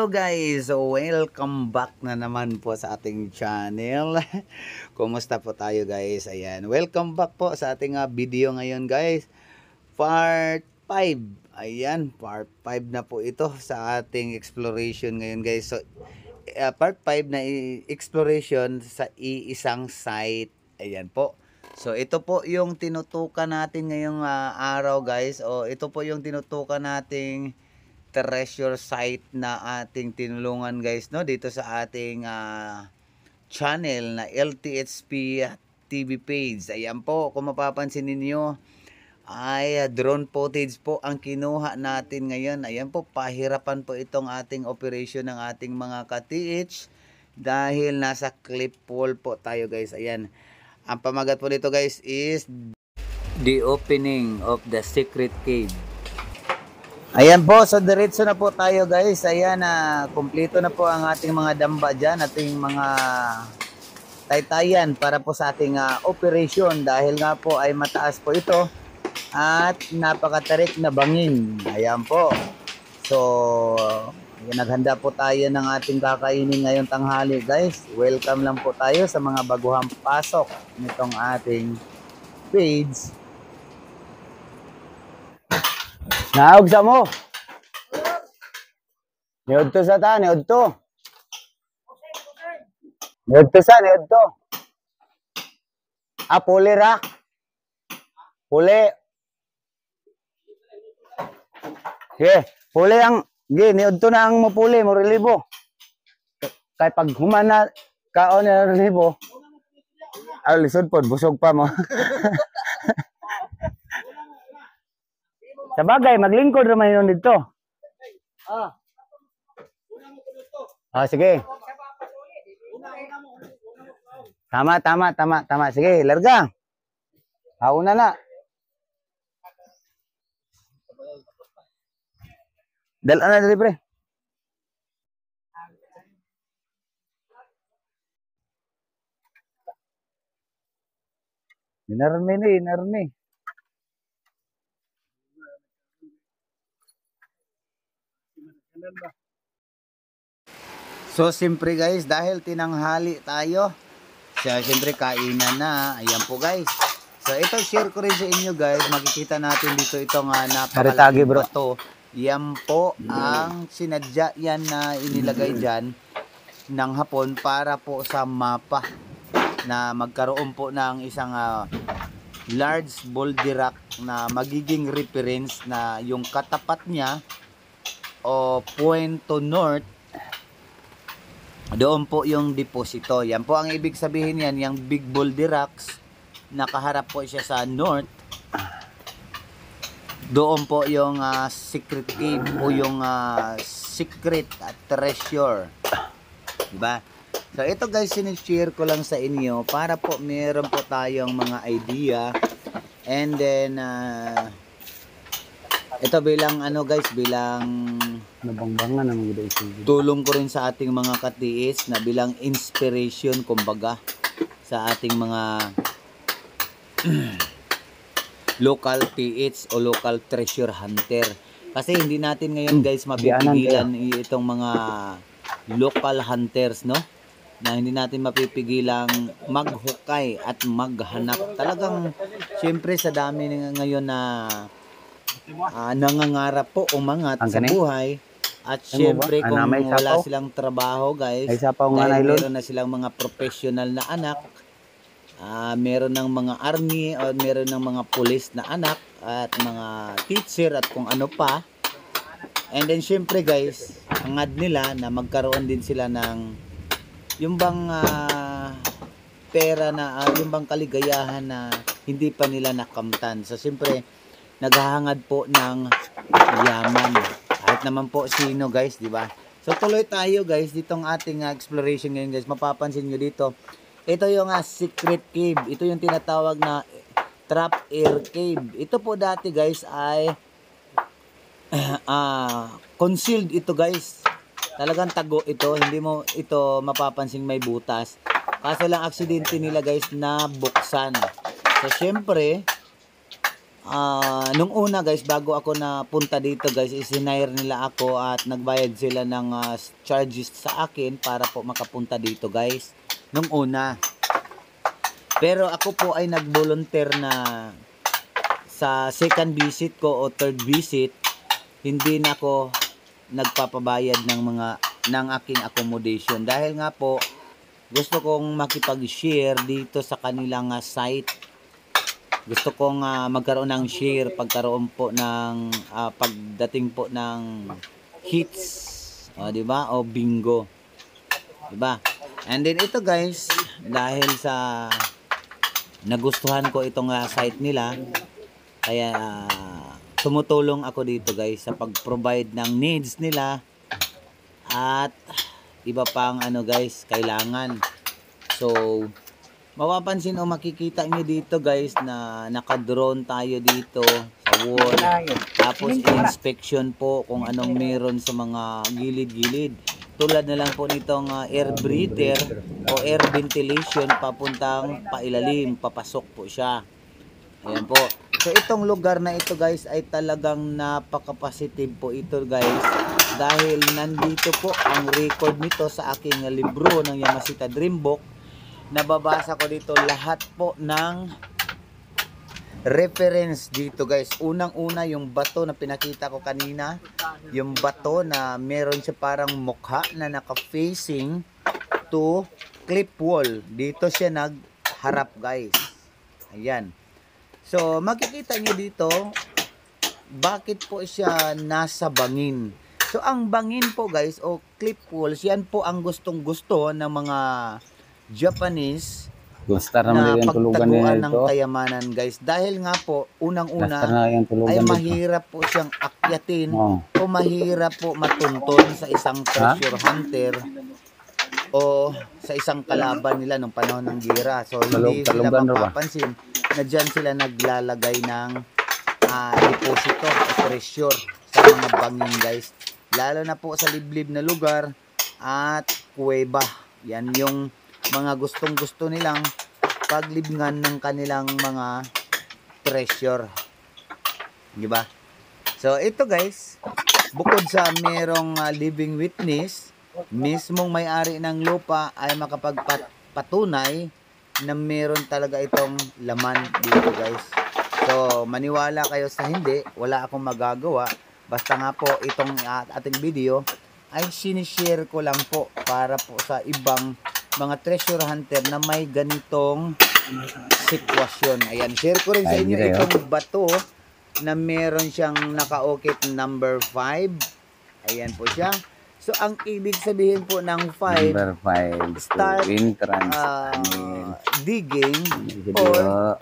Hello guys! Welcome back na naman po sa ating channel. Kumusta po tayo guys? Ayan, welcome back po sa ating video ngayon guys. Part 5. Ayan, part 5 na po ito sa ating exploration ngayon guys. So, part 5 na exploration sa iisang site. Ayan po. So, ito po yung tinutukan natin ngayong araw guys. O, ito po yung tinutukan nating treasure site na ating tinulungan guys, no, dito sa ating channel na LTHP TV page. Ayan po, kung mapapansin ninyo ay drone footage po ang kinuha natin ngayon. Ayan po, pahirapan po itong ating operation ng ating mga ka-TH dahil nasa clip wall po tayo guys. Ayan, ang pamagat po nito guys is The Opening of the Secret Cave. Ayan po, so diretso na po tayo guys. Ayan, kumpleto na po ang ating mga damba dyan, ating mga taytayan para po sa ating operation. Dahil nga po ay mataas po ito at napakatarik na bangin. Ayan po. So, naghanda po tayo ng ating kakainin ngayong tanghali guys. Welcome lang po tayo sa mga baguhang pasok nitong ating page. Naog sa mo. Niod to sa ta, niod to. Niod to sa, niod to. Puli ra. Puli. Sige, puli ang, sige, niod to na ang mapuli, mo relibo. Kay pag humana, kaon na relibo. Lisod po, busog pa mo. Sa bagay, maglingkod naman yun dito. Sige. Tama. Sige, larga. Una na. Dala na dali, pre. Narami. So, siyempre guys, dahil tinanghali tayo, siyempre kainan na. Ayan po guys. So, ito share ko rin sa inyo guys. Makikita natin dito itong napakalaking bato. Yan po ang sinadya yan na inilagay dyan ng hapon para po sa mapa na magkaroon po ng isang large boulder rock na magiging reference na yung katapat niya o point to north, doon po yung deposito. Yan po ang ibig sabihin yan, yung big boulder rocks, nakaharap po siya sa north. Doon po yung secret cave o yung secret treasure. Diba? So ito guys, sinishare ko lang sa inyo para po meron po tayong mga idea. And then ito bilang guys, bilang nabangbangan ng mga tulong ko rin sa ating mga ka-TH na bilang inspiration kumbaga sa ating mga local TH o local treasure hunter. Kasi hindi natin ngayon guys mapipigilan itong mga local hunters, no? Na hindi natin mapipigilang maghukay at maghanap. Talagang syempre sa dami ngayon na nangangarap po umangat sa buhay at syempre kung wala silang trabaho guys, dahil meron na silang mga professional na anak, meron ng mga army o meron ng mga police na anak at mga teacher at kung ano pa. And then syempre guys, hangad nila na magkaroon din sila ng yung bang pera na yung bang kaligayahan na hindi pa nila nakamtan. So syempre naghahangad po ng yaman. Kahit naman po sino guys, di ba? So tuloy tayo guys ditong ating exploration ngayon guys. Mapapansin nyo dito, ito yung secret cave. Ito yung tinatawag na trap air cave. Ito po dati guys ay concealed ito guys. Talagang tago ito. Hindi mo ito mapapansin may butas. Kaso lang aksidente nila guys na buksan. So syempre nung una guys, bago ako napunta dito guys, isinire nila ako at nagbayad sila ng charges sa akin para po makapunta dito guys. Nung una. Pero ako po ay nag-volunteer na sa second visit ko o third visit, hindi na ako nagpapabayad ng aking accommodation. Dahil nga po, gusto kong makipag-share dito sa kanilang site. Gusto kong magkaroon ng share pagkaroon po ng pagdating po ng hits, di ba? O bingo. Di ba? And then ito guys, dahil sa nagustuhan ko itong site nila, kaya tumutulong ako dito guys sa pag-provide ng needs nila at iba pang guys kailangan. So mapapansin o makikita nyo dito guys na naka-drone tayo dito sa wall. Tapos inspection po kung anong meron sa mga gilid-gilid. Tulad na lang po nitong air breather o air ventilation papuntang pailalim. Papasok po siya. Ayan po. So itong lugar na ito guys ay talagang napaka-positive po ito guys. Dahil nandito po ang record nito sa aking libro ng Yamashita Dream Book. Nababasa ko dito lahat po ng reference dito guys. Unang-una yung bato na pinakita ko kanina, yung bato na meron siya parang mukha na naka-facing to clip wall. Dito siya nagharap guys. Ayan. So makikita nyo dito bakit po siya nasa bangin. So ang bangin po guys o clip walls, yan po ang gustong-gusto ng mga Japanese na pagtaguan ng kayamanan guys. Dahil nga po, unang-una ay mahirap po siyang akyatin o mahirap po matunton sa isang treasure hunter o sa isang kalaban nila nung panahon ng gira. So hindi sila mapapansin na dyan sila naglalagay ng deposito o treasure sa mga bangin guys. Lalo na po sa liblib na lugar at kuweba. Yan yung mga gustong-gusto nilang paglibngan ng kanilang mga treasure. Di ba? So ito guys, bukod sa merong living witness, mismong may-ari ng lupa ay makapagpatunay na meron talaga itong laman dito guys. So maniwala kayo sa hindi, wala akong magagawa. Basta nga po itong ating video ay sinishare ko lang po para po sa ibang mga treasure hunter na may ganitong sitwasyon. Ayan, share ko rin sa inyo itong bato na meron siyang nakaukit number 5. Ayan po siya. So ang ibig sabihin po ng 5, number 5 start digging or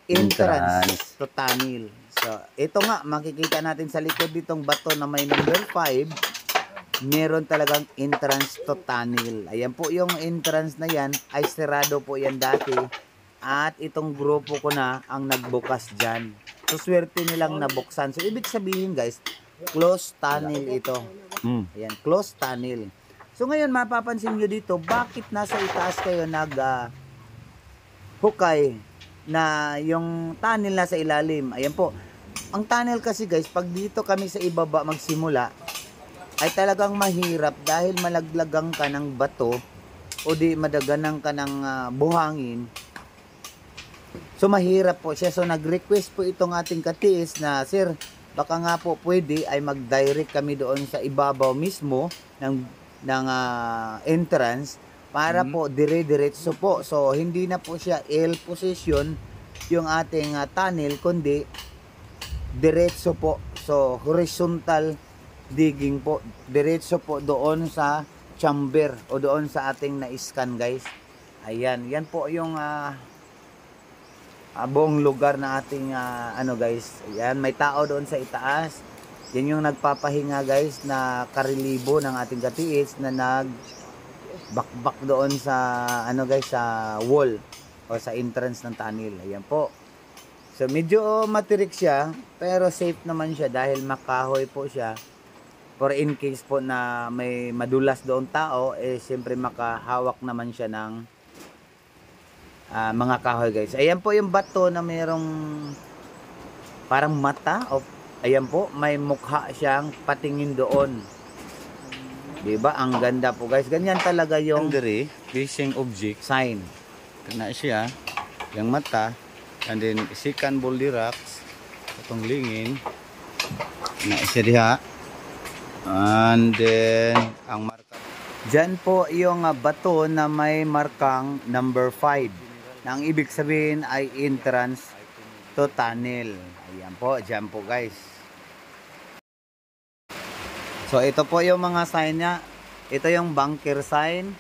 entrance to tunnel. So ito nga makikita natin sa likod ditong bato na may number 5. Meron talagang entrance to tunnel. Ayan po yung entrance na yan ay serado po yan dati. At itong grupo ko na ang nagbukas dyan. So swerte nilang nabuksan. So ibig sabihin guys, closed tunnel ito. Ayan, closed tunnel. So ngayon mapapansin nyo dito, bakit nasa itaas kayo hukay na yung tunnel nasa ilalim. Ayan po. Ang tunnel kasi guys, pag dito kami sa ibaba magsimula, ay talagang mahirap dahil malaglagang ka ng bato o di madaganang ka ng buhangin. So mahirap po siya. So nag-request po itong ating katiis na, sir, baka nga po pwede ay mag-direct kami doon sa ibabaw mismo ng entrance para po dire-diretso po. So hindi na po siya L position yung ating tunnel, kundi diretso po. So horizontal digging po, diretso po doon sa chamber o doon sa ating na-scan guys. Ayan, yan po yung buong lugar na ating guys. Ayan, may tao doon sa itaas. Yan yung nagpapahinga guys na karelibo ng ating katiis na nagbakbak doon sa guys, sa wall o sa entrance ng tunnel. Ayan po. So medyo matirik siya pero safe naman siya dahil makahoy po siya. For in case po na may madulas doon tao, siyempre makahawak naman siya ng mga kahoy guys. Ayan po yung bato na merong parang mata o ayan po, may mukha siyang patingin doon. Diba? Ang ganda po guys. Ganyan talaga yung Andre, fishing object. sign. Na siya, yung mata, and then sikan boulder rocks, itong lingin, na siya diha, and then ang marka. Diyan po yung bato na may markang number 5. Na ang ibig sabihin ay entrance to tunnel. Ayan po, diyan po guys. So ito po yung mga sign niya. Ito yung bunker sign.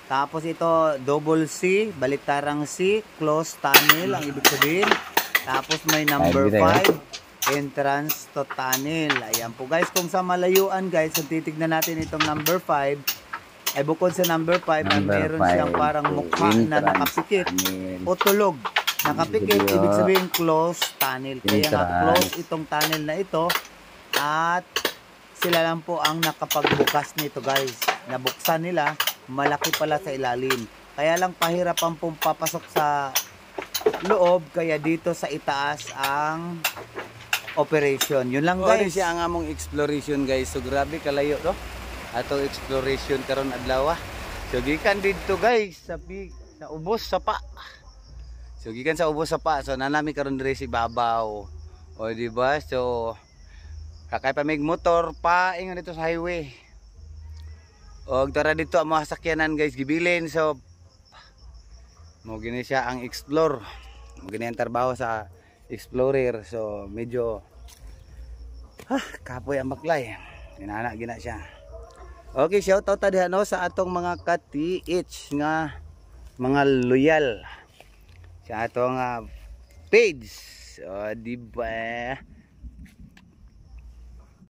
Tapos ito double C, baliktarang C, close tunnel ang ibig sabihin. Tapos may number 5, entrance to tunnel. Ayan po guys, kung sa malayuan guys, kung titignan natin itong number 5, ay bukod sa number 5, ay meron siyang parang mukha na nakapikit o tulog. Nakapikit, ibig sabihin close tunnel. Kaya nga close itong tunnel na ito at sila lang po ang nakapagbukas nito guys. Nabuksan nila, malaki pala sa ilalim. Kaya lang pahirapan pong papasok sa loob, kaya dito sa itaas ang operation. Yun lang guys. Siya ang among exploration guys. So grabe kalayo to. Ato exploration karon adlaw. So gikan dito guys sa ubos sa pa. So gikan sa ubos sa pa. So nanami karon dire si babaw. O di ba? So kakay pa mig motor pa ingon dito sa highway. Og tara dito ang mga sakyanan guys gibilin. So mo gini siya ang explore. Mo gini ang trabaho sa explorer. So medyo kapoy ang baklay. Ginana gina siya. Okay, shout out ta diha no sa atong mga ka-TH nga mga loyal sa atong page. So di ba?